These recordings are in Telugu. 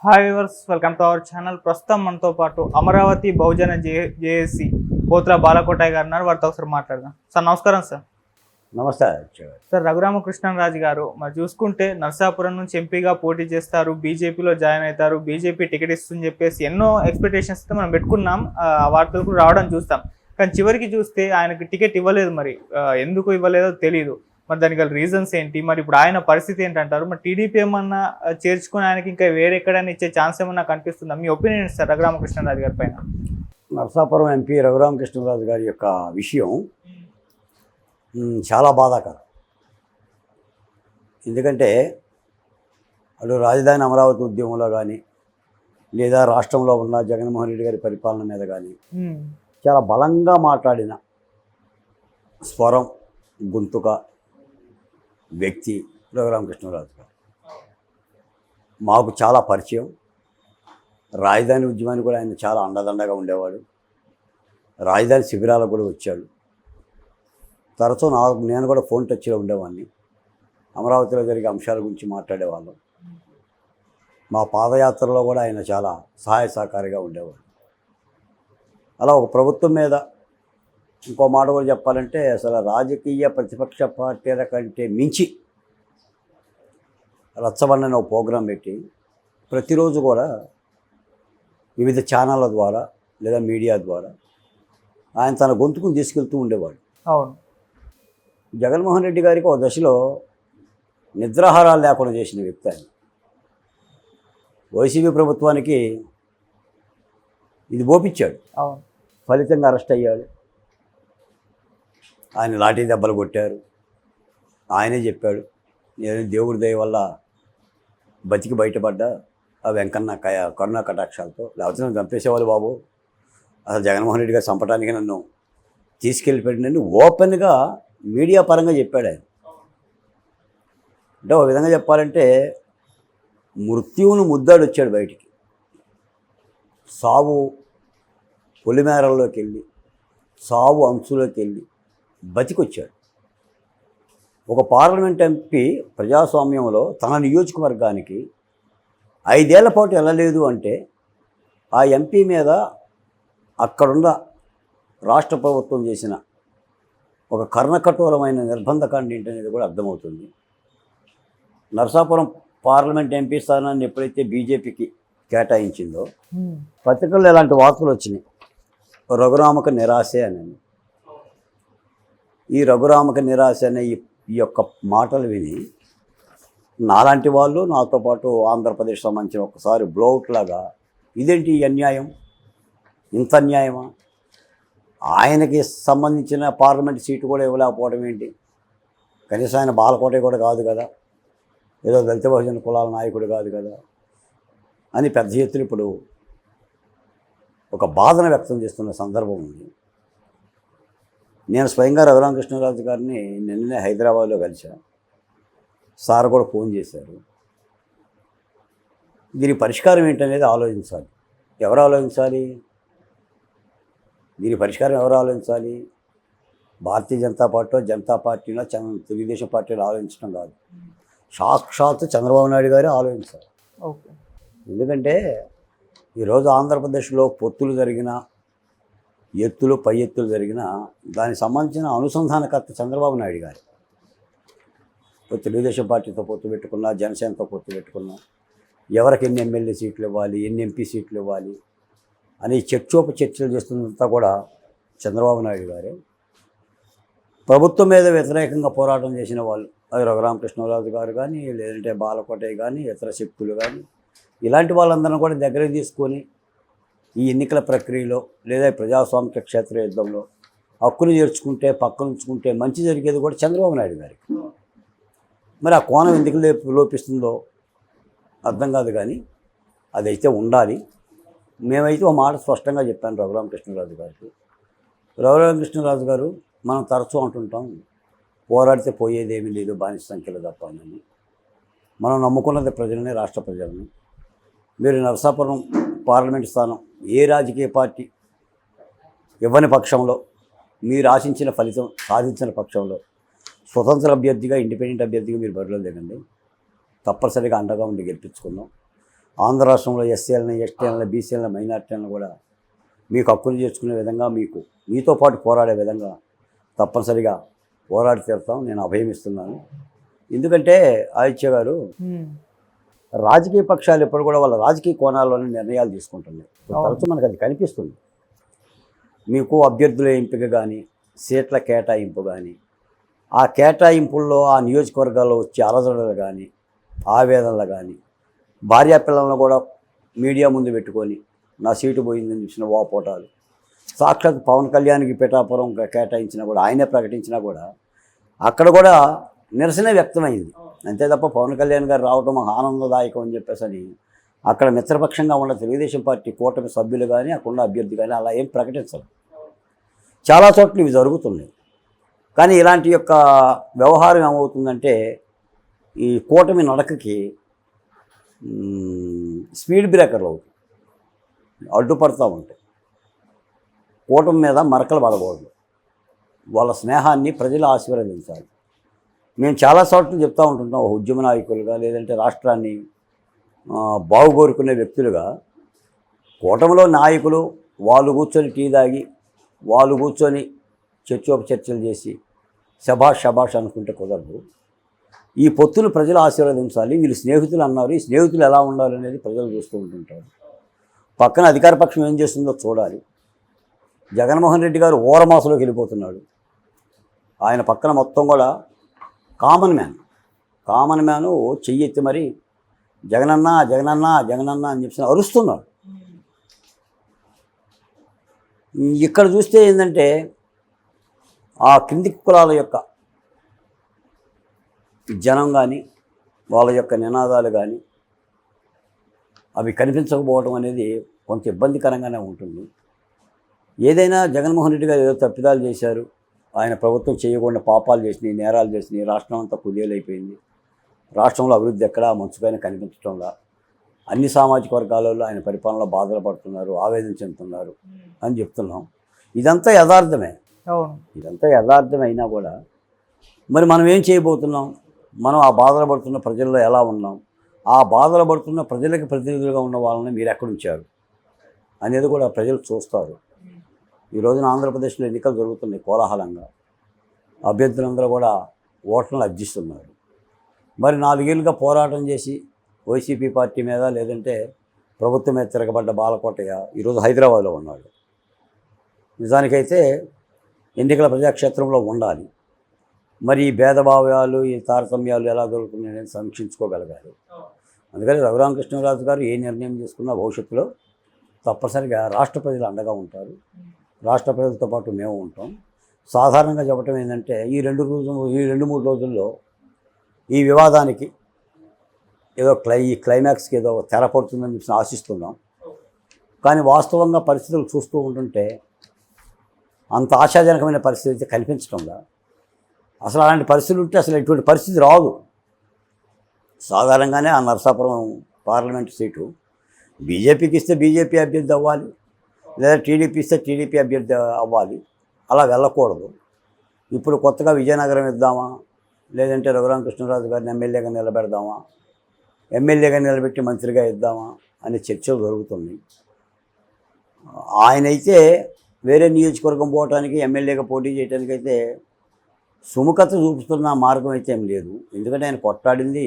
Hi viewers, welcome to our channel. ప్రస్తుతం మనతో పాటు అమరావతి బహుజన జేఏసీ పోతుల బాలకోటయ్య గారు ఉన్నారు. వారితో ఒకసారి మాట్లాడదాం. సార్ నమస్కారం. సార్ నమస్తే. సార్ రఘురామకృష్ణరాజు గారు మరి చూసుకుంటే నర్సాపురం నుంచి ఎంపీగా పోటీ చేస్తారు, బీజేపీలో జాయిన్ అవుతారు, బీజేపీ టికెట్ ఇస్తుందని చెప్పేసి ఎన్నో ఎక్స్పెక్టేషన్స్ మనం పెట్టుకున్నాం. ఆ వార్తలు కూడా రావడం చూస్తాం. కానీ చివరికి చూస్తే ఆయనకి టికెట్ ఇవ్వలేదు. మరి ఎందుకు ఇవ్వలేదో తెలియదు. మరి దానికి గల రీజన్స్ ఏంటి? మరి ఇప్పుడు ఆయన పరిస్థితి ఏంటంటారు? మరి టీడీపీ ఏమన్నా చేర్చుకుని ఆయనకి ఇంకా వేరే ఎక్కడైనా ఇచ్చే ఛాన్స్ ఏమన్నా కనిపిస్తుందా? మీ ఒపీనియన్ సార్ రఘురామకృష్ణరాజు గారి పైన. నరసాపురం ఎంపీ రఘురామకృష్ణరాజు గారి యొక్క విషయం చాలా బాధాకరం. ఎందుకంటే అటు రాజధాని అమరావతి ఉద్యమంలో కానీ లేదా రాష్ట్రంలో ఉన్న జగన్మోహన్ రెడ్డి గారి పరిపాలన మీద కానీ చాలా బలంగా మాట్లాడిన స్వరం, గొంతుక వ్యక్తి రఘురామకృష్ణరాజు గారు. మాకు చాలా పరిచయం. రాజధాని ఉద్యమానికి కూడా ఆయన చాలా అండదండగా ఉండేవాడు. రాజధాని శిబిరాలకు కూడా వచ్చాడు. తరచూ నేను కూడా ఫోన్ టచ్లో ఉండేవాడిని. అమరావతిలో జరిగే అంశాల గురించి మాట్లాడేవాళ్ళం. మా పాదయాత్రలో కూడా ఆయన చాలా సహాయ సహకారిగా ఉండేవాడు. అలా ఒక ప్రభుత్వం మీద ఇంకో మాట కూడా చెప్పాలంటే అసలు రాజకీయ ప్రతిపక్ష పార్టీల కంటే మించి రచ్చబండని ఒక ప్రోగ్రాం పెట్టి ప్రతిరోజు కూడా వివిధ ఛానళ్ళ ద్వారా లేదా మీడియా ద్వారా ఆయన తన గొంతుకుని తీసుకెళ్తూ ఉండేవాడు. అవును. జగన్మోహన్ రెడ్డి గారికి ఒక దశలో నిద్రాహారాలు లేకుండా చేసిన వ్యక్తి ఆయన. వైసీపీ ప్రభుత్వానికి ఇది ఓపించాడు. అవును. ఫలితంగా అరెస్ట్ అయ్యాడు. ఆయన లాఠీ దెబ్బలు కొట్టారు. ఆయనే చెప్పాడు, నేను దేవుడి దయ వల్ల బతికి బయటపడ్డా ఆ వెంకన్న కరుణా కటాక్షాలతో, లేకపోతే నన్ను చంపేసేవాళ్ళు బాబు, అసలు జగన్మోహన్ రెడ్డి గారు చంపడానికి నన్ను తీసుకెళ్ళిపోయిందని ఓపెన్గా మీడియా పరంగా చెప్పాడు ఆయన. అంటే ఒక విధంగా చెప్పాలంటే మృత్యువును ముద్దాడు వచ్చాడు బయటికి. సావు పొలిమేరల్లోకి వెళ్ళి, సావు అంచులోకి వెళ్ళి బతికొచ్చాడు. ఒక పార్లమెంట్ ఎంపీ ప్రజాస్వామ్యంలో తన నియోజకవర్గానికి 5 ఏళ్ల పాటు వెళ్ళలేదు అంటే ఆ ఎంపీ మీద అక్కడున్న రాష్ట్ర ప్రభుత్వం చేసిన ఒక కర్ణకఠోరమైన నిర్బంధకాండ ఏంటనేది కూడా అర్థమవుతుంది. నరసాపురం పార్లమెంట్ ఎంపీ స్థానాన్ని ఎప్పుడైతే బీజేపీకి కేటాయించిందో పత్రికల్లో ఇలాంటి వార్తలు వచ్చినాయి, రఘురామక నిరాశే అని. ఈ రఘురామక నిరాశ అనే ఈ యొక్క మాటలు విని నాలాంటి వాళ్ళు, నాతో పాటు ఆంధ్రప్రదేశ్ సంబంధించిన ఒకసారి బ్లౌట్ లాగా, ఇదేంటి ఈ అన్యాయం, ఇంత అన్యాయమా, ఆయనకి సంబంధించిన పార్లమెంట్ సీటు కూడా ఇవ్వలేకపోవడం ఏంటి, కనీసం ఆయన బాలకోట కూడా కాదు కదా, ఏదో దళిత బహుజన కులాల నాయకుడు కాదు కదా అని పెద్ద ఎత్తున ఇప్పుడు ఒక బాధను వ్యక్తం చేస్తున్న సందర్భం ఉంది. నేను స్వయంగా రఘురామకృష్ణరాజు గారిని నిన్ననే హైదరాబాద్లో కలిశాను. సార్ కూడా ఫోన్ చేశారు. దీని పరిష్కారం ఏంటనేది ఆలోచించాలి. ఎవరు ఆలోచించాలి? దీని పరిష్కారం ఎవరు ఆలోచించాలి? భారతీయ జనతా పార్టీలో తెలుగుదేశం పార్టీలో ఆలోచించడం కాదు, సాక్షాత్తు చంద్రబాబు నాయుడు గారే ఆలోచించాలి. ఓకే. ఎందుకంటే ఈరోజు ఆంధ్రప్రదేశ్లో పొత్తులు జరిగిన, ఎత్తులు పై ఎత్తులు జరిగిన దానికి సంబంధించిన అనుసంధానకర్త చంద్రబాబు నాయుడు గారు. తెలుగుదేశం పార్టీతో పొత్తు పెట్టుకున్నా, జనసేనతో పొత్తు పెట్టుకున్నా, ఎవరికి ఎన్ని ఎమ్మెల్యే సీట్లు ఇవ్వాలి, ఎన్ని ఎంపీ సీట్లు ఇవ్వాలి అని చర్చలు చేస్తున్నంతా కూడా చంద్రబాబు నాయుడు గారే. ప్రభుత్వం మీద వ్యతిరేకంగా పోరాటం చేసిన వాళ్ళు, అది రఘురామకృష్ణరాజు గారు కానీ, లేదంటే బాలకోటయ్య కానీ, ఇతర శక్తులు కానీ, ఇలాంటి వాళ్ళందరినీ కూడా దగ్గరికి తీసుకొని ఈ ఎన్నికల ప్రక్రియలో లేదా ప్రజాస్వామిక క్షేత్ర యుద్ధంలో హక్కును చేర్చుకుంటే, పక్కన ఉంచుకుంటే మంచి జరిగేది కూడా చంద్రబాబు నాయుడు గారికి. మరి ఆ కోణం ఎందుకు లోపిస్తుందో అర్థం కాదు, కానీ అదైతే ఉండాలి. మేమైతే ఒక మాట స్పష్టంగా చెప్పాను రఘురామకృష్ణరాజు గారికి. రఘురామకృష్ణరాజు గారు, మనం తరచూ అంటుంటాం, పోరాడితే పోయేదేమీ లేదు, బానిస సంఖ్యలో తప్పని. మనం నమ్ముకున్నది ప్రజలని, రాష్ట్ర ప్రజలని. మీరు నరసాపురం పార్లమెంట్ స్థానం ఏ రాజకీయ పార్టీ ఇవ్వని పక్షంలో, మీరు ఆశించిన ఫలితం సాధించిన పక్షంలో స్వతంత్ర అభ్యర్థిగా, ఇండిపెండెంట్ అభ్యర్థిగా మీరు బరిలో దిగండి. తప్పనిసరిగా అండగా ఉండి గెలిపించుకుందాం. ఆంధ్ర రాష్ట్రంలో ఎస్సీలని, ఎస్టీలని, బీసీలని, మైనార్టీలను కూడా మీకు హక్కులు చేర్చుకునే విధంగా మీతో పాటు పోరాడే విధంగా తప్పనిసరిగా పోరాడి తీరుతాం. నేను అభయం ఇస్తున్నాను. ఎందుకంటే ఆదిత్య గారు, రాజకీయ పక్షాలు ఎప్పుడు కూడా వాళ్ళ రాజకీయ కోణాల్లోనే నిర్ణయాలు తీసుకుంటున్నాయి. తరచు మనకు అది కనిపిస్తుంది. మీకు అభ్యర్థుల ఎంపిక కానీ, సీట్ల కేటాయింపు కానీ, ఆ కేటాయింపుల్లో ఆ నియోజకవర్గాల్లో వచ్చే అలజడులు కానీ, ఆవేదనలు కానీ, భార్యాపిల్లలను కూడా మీడియా ముందు పెట్టుకొని నా సీటు పోయిందని చూసిన వాపోటాలు, సాక్షాత్ పవన్ కళ్యాణ్కి పిఠాపురం కేటాయించినా కూడా, ఆయనే ప్రకటించినా కూడా అక్కడ కూడా నిరసనే వ్యక్తమైంది. అంతే తప్ప పవన్ కళ్యాణ్ గారు రావడం మాకు ఆనందదాయకం అని చెప్పేసి అని అక్కడ మిత్రపక్షంగా ఉన్న తెలుగుదేశం పార్టీ కూటమి సభ్యులు కానీ, అక్కడున్న అభ్యర్థి కానీ అలా ఏం ప్రకటించరు. చాలా చోట్ల ఇవి జరుగుతున్నాయి. కానీ ఇలాంటి యొక్క వ్యవహారం ఏమవుతుందంటే, ఈ కూటమి నడకకి స్పీడ్ బ్రేకర్లు అవుతాయి, అడ్డుపడుతూ ఉంటాయి. కూటమి మీద మరకలు పడకూడదు. వాళ్ళ స్నేహాన్ని ప్రజలు ఆశీర్వదించాలి. మేము చాలా చోట్ల చెప్తూ ఉంటుంటాం, ఉద్యమ నాయకులుగా లేదంటే రాష్ట్రాన్ని బాగుకోరుకునే వ్యక్తులుగా, కూటమిలో నాయకులు వాళ్ళు కూర్చొని టీ తాగి, వాళ్ళు కూర్చొని చర్చోపచర్చలు చేసి శభాష్ అనుకుంటే కుదరదు. ఈ పొత్తులు ప్రజలు ఆశీర్వదించాలి. వీళ్ళు స్నేహితులు అన్నారు, ఈ స్నేహితులు ఎలా ఉండాలి అనేది ప్రజలు చూస్తూ ఉంటుంటారు. పక్కన అధికార పక్షం ఏం చేస్తుందో చూడాలి. జగన్మోహన్ రెడ్డి గారు ఓరమాసలోకి వెళ్ళిపోతున్నాడు. ఆయన పక్కన మొత్తం కూడా కామన్ మ్యాను చెయ్యి ఎత్తి మరి జగనన్న అని చెప్పి అరుస్తున్నాడు. ఇక్కడ చూస్తే ఏంటంటే, ఆ కింది కులాల యొక్క జనం కానీ, వాళ్ళ యొక్క నినాదాలు కానీ అవి కనిపించకపోవడం అనేది కొంత ఇబ్బందికరంగానే ఉంటుంది. ఏదైనా జగన్మోహన్ రెడ్డి గారు ఏదో తప్పిదాలు చేశారు, ఆయన ప్రభుత్వం చేయకుండా పాపాలు చేసినాయి, నేరాలు చేసినాయి, రాష్ట్రం అంతా కుదేలైపోయింది, రాష్ట్రంలో అభివృద్ధి ఎక్కడా మంచుపైన కనిపించడంలా, అన్ని సామాజిక వర్గాలలో ఆయన పరిపాలనలో బాధలు పడుతున్నారు, ఆవేదన చెందుతున్నారు అని చెప్తున్నాం. ఇదంతా యథార్థమే. ఇదంతా యథార్థమైనా కూడా మరి మనం ఏం చేయబోతున్నాం? మనం ఆ బాధలు పడుతున్న ప్రజల్లో ఎలా ఉన్నాం? ఆ బాధలు పడుతున్న ప్రజలకు ప్రతినిధులుగా ఉన్న వాళ్ళని మీరు ఎక్కడుంచారు అనేది కూడా ప్రజలు చూస్తారు. ఈ రోజున ఆంధ్రప్రదేశ్లో ఎన్నికలు జరుగుతున్నాయి కోలాహలంగా. అభ్యర్థులందరూ కూడా ఓట్లను అర్జిస్తున్నారు. మరి 4 ఏళ్ళుగా పోరాటం చేసి వైసీపీ పార్టీ మీద లేదంటే ప్రభుత్వం మీద తిరగబడ్డ బాలకోటయ్య ఈరోజు హైదరాబాద్లో ఉన్నాడు. నిజానికైతే ఎన్నికల ప్రజాక్షేత్రంలో ఉండాలి. మరి ఈ భేదభావాలు, ఈ తారతమ్యాలు ఎలా జరుగుతున్నాయి అనేది సమీక్షించుకోగలగాలి. అందుకని రఘురామకృష్ణరాజు గారు ఏ నిర్ణయం తీసుకున్నా భవిష్యత్తులో తప్పనిసరిగా రాష్ట్ర ప్రజలు అండగా ఉంటారు. రాష్ట్ర ప్రజలతో పాటు మేము ఉంటాం. సాధారణంగా చెప్పటం ఏంటంటే, ఈ 2-3 రోజుల్లో ఈ వివాదానికి ఏదో క్లైమాక్స్కి ఏదో తెర పడుతుందని చెప్పి ఆశిస్తున్నాం. కానీ వాస్తవంగా పరిస్థితులు చూస్తూ ఉంటుంటే అంత ఆశాజనకమైన పరిస్థితి అయితే కనిపించడంలా. అసలు అలాంటి పరిస్థితులు ఉంటే అసలు ఎటువంటి పరిస్థితి రాదు. సాధారణంగానే ఆ నరసాపురం పార్లమెంటు సీటు బీజేపీకి ఇస్తే బీజేపీ అభ్యర్థి అవ్వాలి, లేదా టీడీపీ ఇస్తే టీడీపీ అభ్యర్థి అవ్వాలి. అలా వెళ్ళకూడదు. ఇప్పుడు కొత్తగా విజయనగరం ఇద్దామా, లేదంటే రఘురామకృష్ణరాజు గారిని ఎమ్మెల్యేగా నిలబెడదామా, ఎమ్మెల్యేగా నిలబెట్టి మంత్రిగా ఇద్దామా అనే చర్చలు జరుగుతున్నాయి. ఆయనైతే వేరే నియోజకవర్గం పోవటానికి, ఎమ్మెల్యేగా పోటీ చేయడానికి అయితే సుముఖత చూపుతున్న మార్గం అయితే ఏం లేదు. ఎందుకంటే ఆయన కొట్లాడింది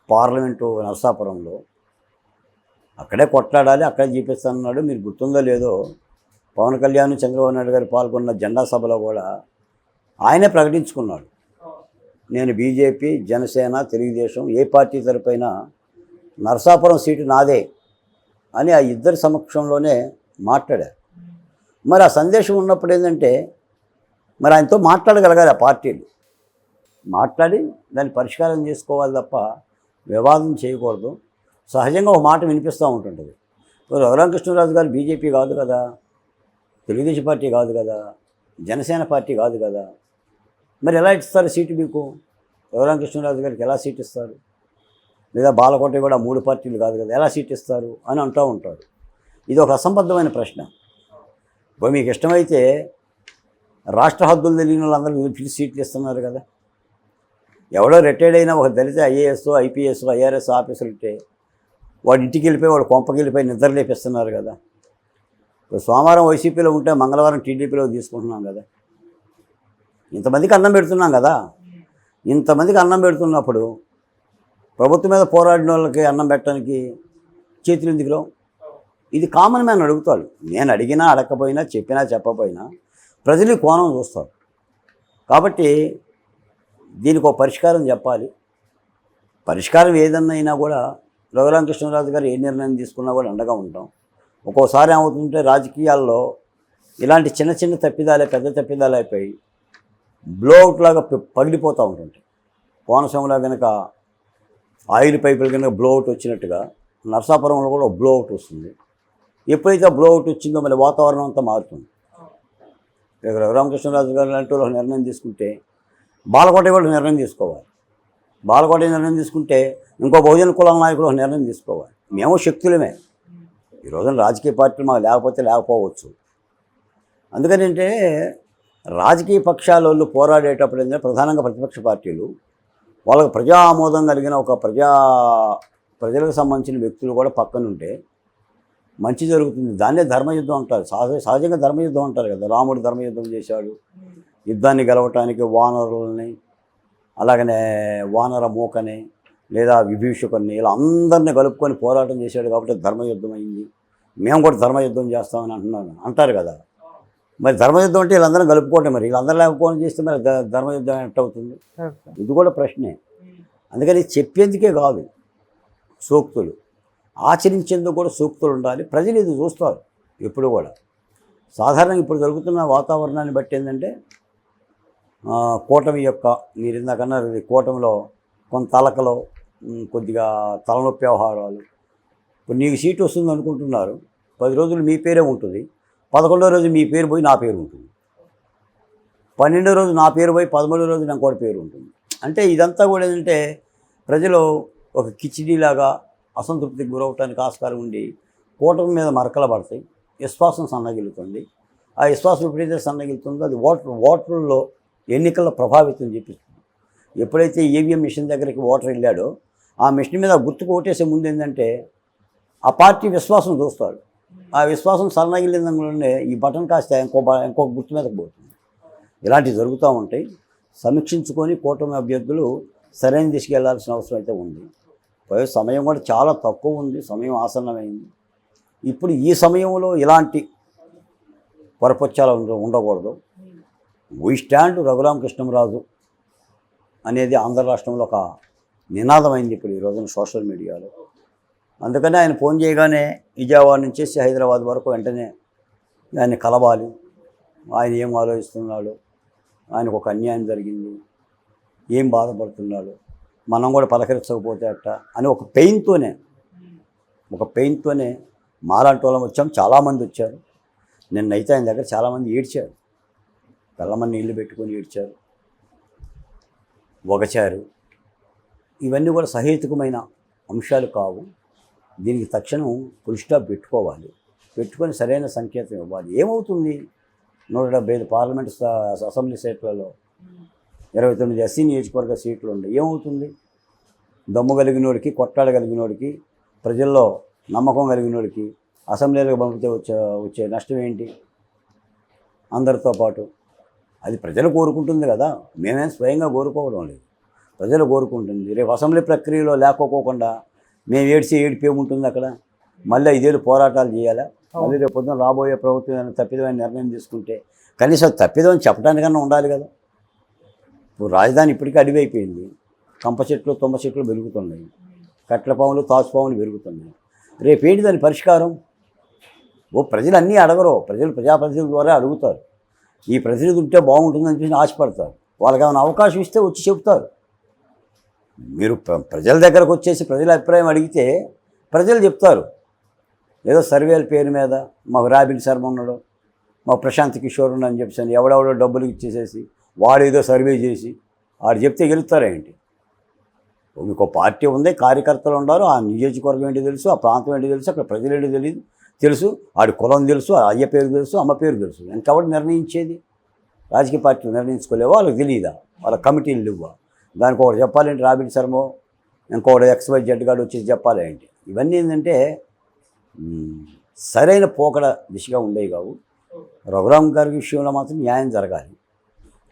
పార్లమెంటు నరసాపురంలో, అక్కడే కొట్లాడాలి, అక్కడే చూపిస్తానన్నాడు. మీరు గుర్తుందో లేదో, పవన్ కళ్యాణ్, చంద్రబాబు నాయుడు గారు పాల్గొన్న జెండా సభలో కూడా ఆయనే ప్రకటించుకున్నాడు, నేను బీజేపీ, జనసేన, తెలుగుదేశం ఏ పార్టీ తరపైన నరసాపురం సీటు నాదే అని ఆ ఇద్దరి సమక్షంలోనే మాట్లాడారు. మరి ఆ సందేశం ఉన్నప్పుడు ఏంటంటే, మరి ఆయనతో మాట్లాడగలగాలి. ఆ పార్టీలు మాట్లాడి దాన్ని పరిష్కారం చేసుకోవాలి తప్ప వివాదం చేయకూడదు. సహజంగా ఒక మాట వినిపిస్తూ ఉంటుంటుంది. రఘురామకృష్ణరాజు గారు బీజేపీ కాదు కదా, తెలుగుదేశం పార్టీ కాదు కదా, జనసేన పార్టీ కాదు కదా, మరి ఎలా ఇస్తారు సీటు మీకు? రఘురామకృష్ణరాజు గారికి ఎలా సీట్ ఇస్తారు? లేదా బాలకోట కూడా 3 పార్టీలు కాదు కదా, ఎలా సీట్ ఇస్తారు అని అంటూ ఉంటారు. ఇది ఒక అసంబద్ధమైన ప్రశ్న. ఇప్పుడు మీకు ఇష్టమైతే రాష్ట్ర హద్దులు తెలియని వాళ్ళందరూ పిలిచి సీట్లు ఇస్తున్నారు కదా. ఎవడో రిటైర్డ్ అయినా ఒక దళిత ఐఏఎస్, ఐపీఎస్, ఐఆర్ఎస్ ఆఫీసర్ ఉంటే వాడి ఇంటికి వెళ్ళిపోయి వాడు కొంపకి వెళ్ళిపోయి నిద్ర లేపిస్తున్నారు కదా. ఇప్పుడు సోమవారం వైసీపీలో ఉంటే మంగళవారం టీడీపీలో తీసుకుంటున్నాం కదా. ఇంతమందికి అన్నం పెడుతున్నాం కదా. ఇంతమందికి అన్నం పెడుతున్నప్పుడు ప్రభుత్వం మీద పోరాడిన వాళ్ళకి అన్నం పెట్టడానికి చేతులు ఎందుకు రావు? ఇది కామన్ మ్యాన్ అడుగుతాడు. నేను అడిగినా అడగకపోయినా చెప్పినా చెప్పకపోయినా ప్రజలు ఈ కోణం చూస్తారు. కాబట్టి దీనికి ఒక పరిష్కారం చెప్పాలి. పరిష్కారం ఏదన్నా అయినా కూడా రఘురామకృష్ణరాజు గారు ఏ నిర్ణయం తీసుకున్నా కూడా అండగా ఉంటాం. ఒక్కోసారి ఏమవుతుంటే రాజకీయాల్లో ఇలాంటి చిన్న చిన్న తప్పిదాలే పెద్ద తప్పిదాలు అయిపోయి బ్లోఅవుట్ లాగా పగిలిపోతూ ఉంటుంటాయి. కోనసీమలో కనుక ఆయిల్ పైపులు కనుక బ్లోఅవుట్ వచ్చినట్టుగా నరసాపురంలో కూడా బ్లోఅవుట్ వస్తుంది. ఎప్పుడైతే బ్లోఅవుట్ వచ్చిందో మళ్ళీ వాతావరణం అంతా మారుతుంది. రఘురామకృష్ణరాజు గారు లాంటి వాళ్ళు నిర్ణయం తీసుకుంటే బాలకోట వాళ్ళు నిర్ణయం తీసుకోవాలి. బాలకోట నిర్ణయం తీసుకుంటే ఇంకో బహుజన కులాల నాయకులు నిర్ణయం తీసుకోవాలి. మేము శక్తులమే. ఈ రోజున రాజకీయ పార్టీలు మాకు లేకపోతే లేకపోవచ్చు. అందుకని అంటే రాజకీయ పక్షాల వాళ్ళు పోరాడేటప్పుడు ఏంటంటే ప్రధానంగా ప్రతిపక్ష పార్టీలు వాళ్ళకు ప్రజా ఆమోదం కలిగిన ఒక ప్రజలకు సంబంధించిన వ్యక్తులు కూడా పక్కనుంటే మంచి జరుగుతుంది. దాన్నే ధర్మయుద్ధం అంటారు. సహజంగా ధర్మయుద్ధం అంటారు కదా. రాముడు ధర్మయుద్ధం చేశాడు. యుద్ధాన్ని గెలవటానికి వానరులని, అలాగనే వానర మూకని లేదా విభీషకుని ఇలా అందరినీ కలుపుకొని పోరాటం చేశాడు కాబట్టి ధర్మయుద్ధం అయింది. మేము కూడా ధర్మయుద్ధం చేస్తామని అంటారు కదా. మరి ధర్మయుద్ధం అంటే వీళ్ళందరూ కలుపుకోవటం, మరి వీళ్ళందరూ లేకపోవడం చేస్తే మరి ధర్మయుద్ధం ఎట్టవుతుంది? ఇది కూడా ప్రశ్నే. అందుకని చెప్పేందుకే కాదు సూక్తులు, ఆచరించేందుకు కూడా సూక్తులు ఉండాలి. ప్రజలు ఇది చూస్తారు ఎప్పుడు కూడా. సాధారణంగా ఇప్పుడు జరుగుతున్న వాతావరణాన్ని బట్టి ఏంటంటే కూటమి యొక్క మీరు ఇందాకన్నారు కూటమిలో కొంత తలకలో కొద్దిగా తలనొప్పి వ్యవహారాలు. ఇప్పుడు నీకు సీటు వస్తుంది అనుకుంటున్నారు, 10 రోజులు మీ పేరే ఉంటుంది, 11వ రోజు మీ పేరు పోయి నా పేరు ఉంటుంది, 12వ రోజు నా పేరు పోయి 13వ రోజు నాకు కూడా పేరు ఉంటుంది. అంటే ఇదంతా కూడా ఏంటంటే ప్రజలు ఒక కిచిడీలాగా అసంతృప్తికి గురవటానికి ఆస్కారం ఉండి కూటమి మీద మరకలు పడతాయి. విశ్వాసం సన్నగిలుతుంది. ఆ విశ్వాసం ఎప్పుడైతే సన్నగిలుతుందో అది ఓటర్లలో ఎన్నికల్లో ప్రభావితం చూపిస్తుంది. ఎప్పుడైతే ఈవీఎం మిషన్ దగ్గరికి ఓటర్ వెళ్ళాడో ఆ మిషన్ మీద గుర్తుకు ఓటేసే ముందు ఏంటంటే ఆ పార్టీ విశ్వాసం చూస్తాడు. ఆ విశ్వాసం సన్నగిలిందంలోనే ఈ బటన్ కాస్త ఇంకొక గుర్తు మీదకి పోతుంది. ఇలాంటివి జరుగుతూ ఉంటాయి. సమీక్షించుకొని కూటమి అభ్యర్థులు సరైన దిశకి వెళ్ళాల్సిన అవసరం అయితే ఉంది. సమయం కూడా చాలా తక్కువ ఉంది. సమయం ఆసన్నమైంది. ఇప్పుడు ఈ సమయంలో ఇలాంటి పొరపచ్చాలు ఉండకూడదు. వీ స్టాండ్ రఘురామకృష్ణరాజు అనేది ఆంధ్ర రాష్ట్రంలో ఒక నినాదమైంది ఇప్పుడు ఈ రోజున సోషల్ మీడియాలో. అందుకని ఆయన ఫోన్ చేయగానే విజయవాడ నుంచి హైదరాబాద్ వరకు వెంటనే ఆయన్ని కలవాలి. ఆయన ఏం ఆలోచిస్తున్నాడు, ఆయనకు ఒక అన్యాయం జరిగింది, ఏం బాధపడుతున్నాడు, మనం కూడా పలకరించకపోతే అట్ట అని ఒక పెయిన్తోనే మాలాంటి వాళ్ళం వచ్చాం. చాలామంది వచ్చారు. నిన్నైతే ఆయన దగ్గర చాలామంది ఏడ్చారు. కళ్ళమని నీళ్లు పెట్టుకొని ఏడ్చారు, ఒగచారు. ఇవన్నీ కూడా సహేతుకమైన అంశాలు కావు. దీనికి తక్షణం ఫుల్ స్టాప్ పెట్టుకొని సరైన సంకేతం ఇవ్వాలి. ఏమవుతుంది? 175 పార్లమెంట్ అసెంబ్లీ సీట్లలో 29 ఎస్సీ నియోజకవర్గ సీట్లు ఉన్నాయి. ఏమవుతుంది? దమ్ము కలిగినోడికి, కొట్టాడగలిగినోడికి, ప్రజల్లో నమ్మకం కలిగినోడికి అసెంబ్లీలకు పంపితే వచ్చే నష్టం ఏంటి? అందరితో పాటు అది ప్రజలు కోరుకుంటుంది కదా. మేమేం స్వయంగా కోరుకోవడం లేదు, ప్రజలు కోరుకుంటుంది. రేపు అసెంబ్లీ ప్రక్రియలో లేకపోకుండా మేము ఏడిపేముంటుంది అక్కడ? మళ్ళీ 5 ఏళ్ళు పోరాటాలు చేయాలా? మళ్ళీ రేపు పొద్దున రాబోయే ప్రభుత్వం తప్పిదమైన నిర్ణయం తీసుకుంటే కనీసం తప్పిదమని చెప్పడానికన్నా ఉండాలి కదా. ఇప్పుడు రాజధాని ఇప్పటికీ అడివైపోయింది. కంప చెట్లు, తుమ్మ చెట్లు పెరుగుతున్నాయి, కట్ల పాములు, తాచుపాములు పెరుగుతున్నాయి. రేపేంటి దాని పరిష్కారం? ప్రజలు అన్నీ అడగరు. ప్రజాప్రతినిధుల ద్వారా అడుగుతారు. ఈ ప్రతినిధి ఉంటే బాగుంటుందని చెప్పి ఆశపడతారు. వాళ్ళకి ఏమైనా అవకాశం ఇస్తే వచ్చి చెప్తారు. మీరు ప్రజల దగ్గరకు వచ్చేసి ప్రజల అభిప్రాయం అడిగితే ప్రజలు చెప్తారు. ఏదో సర్వేల పేరు మీద మాకు రాబిన్ శర్మ ఉన్నాడు, మాకు ప్రశాంత్ కిషోర్ అని చెప్పేసి ఎవడెవడో డబ్బులు ఇచ్చేసేసి వాడు ఏదో సర్వే చేసి వాడు చెప్తే గెలుస్తారేంటి? మీకు పార్టీ ఉంది, కార్యకర్తలు ఉన్నారు, ఆ నియోజకవర్గం ఏంటి తెలుసు, ఆ ప్రాంతం ఏంటి తెలుసు, అక్కడ ప్రజలు ఏంటి తెలుసు, ఆడి కులం తెలుసు, అయ్య పేరు తెలుసు, అమ్మ పేరు తెలుసు. ఎంతవరకు నిర్ణయించేది? రాజకీయ పార్టీలు నిర్ణయించుకోలేవా? వాళ్ళకి తెలియదా? వాళ్ళ కమిటీలు ఇవ్వా? దానికి ఒకటి చెప్పాలంటే రాబిన్ శర్మ ఇంకోటి XYZ గాడు వచ్చి చెప్పాలి ఏంటి. ఇవన్నీ ఏంటంటే సరైన పోకడ దిశగా ఉండేవి కావు. రఘురామ్ గారి విషయంలో మాత్రం న్యాయం జరగాలి.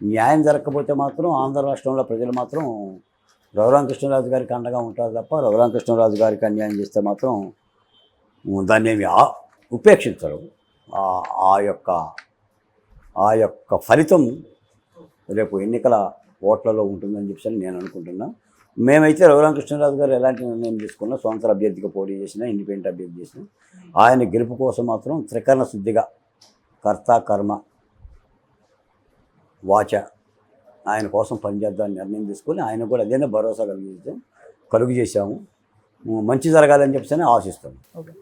న్యాయం జరగకపోతే మాత్రం ఆంధ్ర రాష్ట్రంలో ప్రజలు మాత్రం రఘురామకృష్ణరాజు గారికి అండగా ఉంటారు తప్ప రఘురామకృష్ణరాజు గారికి అన్యాయం చేస్తే మాత్రం దాన్ని ఏమి ఉపేక్షించరు. ఆ యొక్క ఫలితం రేపు ఎన్నికల ఓట్లలో ఉంటుందని చెప్పి నేను అనుకుంటున్నా. మేమైతే రఘురామకృష్ణరాజు గారు ఎలాంటి నిర్ణయం తీసుకున్నా, స్వంత అభ్యర్థిగా పోటీ చేసినా, ఇండిపెండెంట్ అభ్యర్థి చేసినా, ఆయన గెలుపు కోసం మాత్రం త్రికరణ శుద్ధిగా కర్త కర్మ వాచ ఆయన కోసం పనిచేద్దామని నిర్ణయం తీసుకొని ఆయన కూడా అదేనే భరోసా కలుగు చేసాము. మంచి జరగాలని చెప్పి ఆశిస్తాము. ఓకే.